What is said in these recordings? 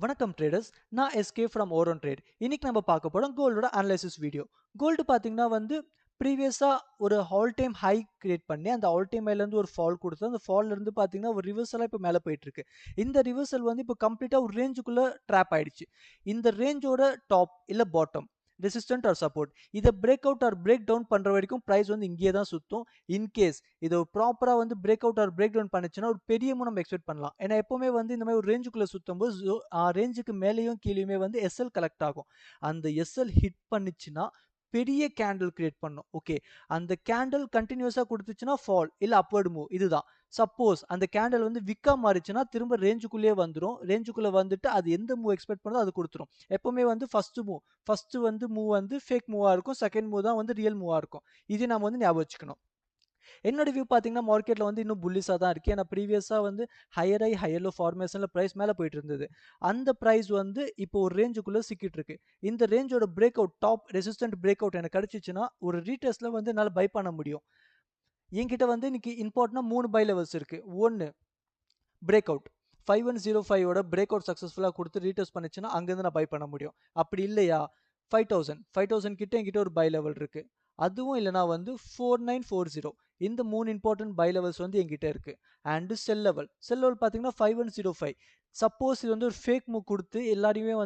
வணக்கம் ட்ரேடர்ஸ், நான் SK from ஓரோன் trade. இன்னைக்கு நம்ம பார்க்க போறோம் கோல்டோட அனலைசிஸ் வீடியோ. கோல்டு பார்த்தீங்கன்னா ப்ரீவியஸா ஒரு ஆல் டைம் ஹை கிரியேட் பண்ணி அந்த ஆல் டைம் ஹைல இருந்து ஒரு ஃபால் கொடுத்து அந்த ஃபால்ல இருந்து பார்த்தீங்கன்னா ஒரு ரிவர்சலா இப்போ மேலே போயிட்டு இருக்கு. இந்த ரிவர்சல் இப்போ கம்ப்ளீட்டா ஒரு ரேஞ்சுக்குள்ள ட்ராப் ஆயிடுச்சு. இந்த ரேஞ்சோட டாப் இல்ல பாட்டம் ரெசிஸ்டன்ட் ஆர் சப்போர்ட் இதை break out or break down பண்ற வரைக்கும் பிரைஸ் இங்கே தான் சுத்தும். இன்கேஸ் இதை ப்ராப்பரா break out or break down பண்ணுச்சுன்னா ஒரு பெரிய நம்ம எக்ஸ்பெக்ட் பண்ணலாம். ஏன்னா எப்பவுமே இந்த மாதிரி ஒரு ரேஞ்சுக்குள்ள சுத்தும் போது ரேஞ்சுக்கு மேலேயும் கீழேயுமே எஸ்எல் கலெக்ட் ஆகும். அந்த எஸ்எல் ஹிட் பண்ணுச்சுன்னா பெரிய கேண்டில் கிரியேட் பண்ணும். ஓகே, அந்த கேண்டில் கண்டினியூஸா கொடுத்துச்சுன்னா ஃபால் இல்ல அப்வர்ட் மூவ் இதுதான். சப்போஸ் அந்த கேண்டில் விக்கா மாறிச்சுன்னா திரும்ப ரேஞ்சுக்குள்ளேயே வந்துடும். ரேஞ்சுக்குள்ள வந்துட்டு அது எந்த மூவ் எக்ஸ்பெக்ட் பண்ணதோ அது கொடுத்துரும். எப்பவுமே ஃபர்ஸ்ட் மூவ் ஃபேக் மூவா இருக்கும். செகண்ட் மூவ் தான் ரியல் மூவா இருக்கும். இது நம்ம ஞாபகம் வச்சுக்கணும். என்னோட வியூ பார்த்தீங்கன்னா மார்க்கெட்ல இன்னும் புல்லிஸாக தான் இருக்கு. ஏன்னா ப்ரீவியஸாக ஹையர் ஐ ஹையர் லோ ஃபார்மேஷன்ல ப்ரைஸ் மேலே போயிட்டு இருந்தது. அந்த ப்ரைஸ் இப்போ ஒரு ரேஞ்சுக்குள்ள சிக்கிட்டு இருக்கு. இந்த ரேஞ்சோட break out top resistant break out எனக்கு கிடைச்சிச்சுன்னா ஒரு ரீடெஸ்ட்ல என்னால் பை பண்ண முடியும். என்கிட்ட இன்னைக்கு இம்பார்ட்டனா 3 பை லெவல்ஸ் இருக்கு. ஒன்று பிரேக் அவுட் 5105 பிரேக் அவுட் சக்ஸஸ்ஃபுல்லாக கொடுத்து ரீடெஸ்ட் பண்ணிச்சுன்னா அங்கேருந்து நான் பை பண்ண முடியும். அப்படி இல்லையா 5000 கிட்ட என்கிட்ட ஒரு பை லெவல் இருக்கு. அதுவும் இல்லைனா 4940 இந்த 3 இம்பார்ட்டன்ட் பை லெவல்ஸ் என்கிட்ட இருக்கு. அண்ட் செல் லெவல் பார்த்தீங்கன்னா 5105. சப்போஸ் இது ஒரு ஃபேக் மூவ் கொடுத்து எல்லாரையுமே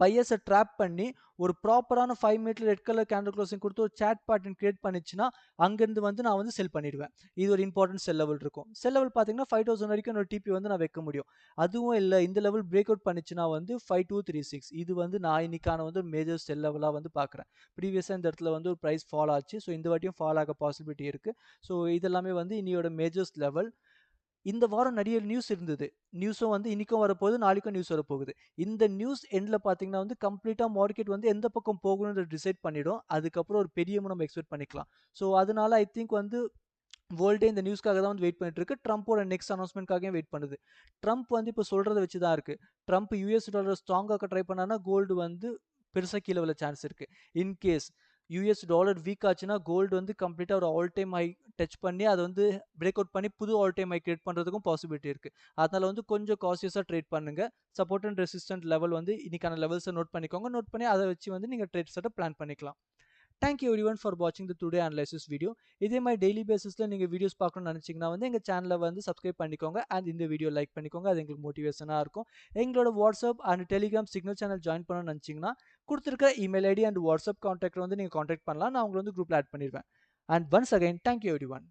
பையர்ஸை ட்ராப் பண்ணி ஒரு ப்ராப்பரான 5 meter red colour candle closing கொடுத்து ஒரு சாட் பேட்டர்ன் கிரியேட் பண்ணிச்சுன்னா அங்கேருந்து நான் செல் பண்ணிடுவேன். இது ஒரு இம்பார்ட்டன்ட் செல் லெவல் இருக்கும். செல் லெவல் பார்த்தீங்கன்னா 5000 வரைக்கும் என்னோட டிபி நான் வைக்க முடியும். அதுவும் இல்லை இந்த லெவல் பிரேக் அவுட் பண்ணிச்சுன்னா 5236 இது நான் இன்னைக்கான மேஜர் செல் லெவலாக பார்க்குறேன். ப்ரீவியஸாக இந்த இடத்துல ஒரு ப்ரைஸ் ஃபால் ஆச்சு. ஸோ இந்த வாட்டியும் ஃபால் ஆக பாசிபிலிட்டி இருக்குது. ஸோ இதெல்லாமே இன்னையோட மேஜர்ஸ் லெவல். இந்த வாரம் நிறைய நியூஸ் இருந்தது. நியூஸும் இன்னைக்கும் வரப்போகுது, நாளைக்கும் நியூஸ் வரப்போகுது. இந்த நியூஸ் எண்ட்ல பார்த்தீங்கன்னா கம்ப்ளீட்டா மார்க்கெட் எந்த பக்கம் போகணும்னு டிசைட் பண்ணிடும். அதுக்கப்புறம் ஒரு பெரிய நம்ம எக்ஸ்பெக்ட் பண்ணிக்கலாம். ஸோ அதனால ஐ திங்க் வேர்ல்டே இந்த நியூஸ்க்காக தான் வெயிட் பண்ணிட்டு இருக்கு. ட்ரம்ப்போட நெக்ஸ்ட் அனௌன்ஸ்மெண்ட்காக வெயிட் பண்ணுது. ட்ரம்ப் இப்போ சொல்றதை வச்சு தான் இருக்கு. ட்ரம்ப் யூஎஸ் டாலர் ஸ்ட்ராங்காக ட்ரை பண்ணானா கோல்டு பெருசாக கீழே விழ சான்ஸ் இருக்கு. இன்கேஸ் யூஎஸ் டாலர் வீக் ஆச்சுன்னா கோல்டு கம்ப்ளீட்டாக ஒரு ஆல் டைம் ஹை டச் பண்ணி அதை பிரேக் அவுட் பண்ணி புது ஆல் டைம் ஹை கிரியேட் பண்ணுறதுக்கும் பாசிபிலிட்டி இருக்குது. அதனால கொஞ்சம் காசியஸாக ட்ரேட் பண்ணுங்க. சப்போர்ட் அண்ட் ரெசிஸ்டன்ட் லெவல் இன்னைக்கான லெவல்ஸை நோட் பண்ணிக்கோங்க. நோட் பண்ணி அதை வச்சு நீங்கள் ட்ரேட் செட்டை பிளான் பண்ணிக்கலாம். தேங்க்யூ எவ்ரிவன் ஃபார் வாட்சிங் த டுடே அனலைசிஸ் வீடியோ. இதே மாதிரி டெய்லி பேசிஸில் நீங்கள் வீடியோஸ் பார்க்கணும்னு நினச்சிங்கன்னா எங்கள் சேனலை சப்ஸ்கிரைப் பண்ணிக்கோங்க. அண்ட் இந்த வீடியோ லைக் பண்ணிக்கோங்க. அது எங்களுக்கு மோட்டிவேஷனாக இருக்கும். எங்களோட WhatsApp and Telegram signal channel join பண்ணணும்னு நினச்சிங்கன்னா கொடுத்துருக்க email ID and WhatsApp contact நீங்கள் கான்டாக்ட் பண்ணலாம். நான் உங்களை குரூப்பில் ஆட் பண்ணிடுவேன். And once again thank you everyone.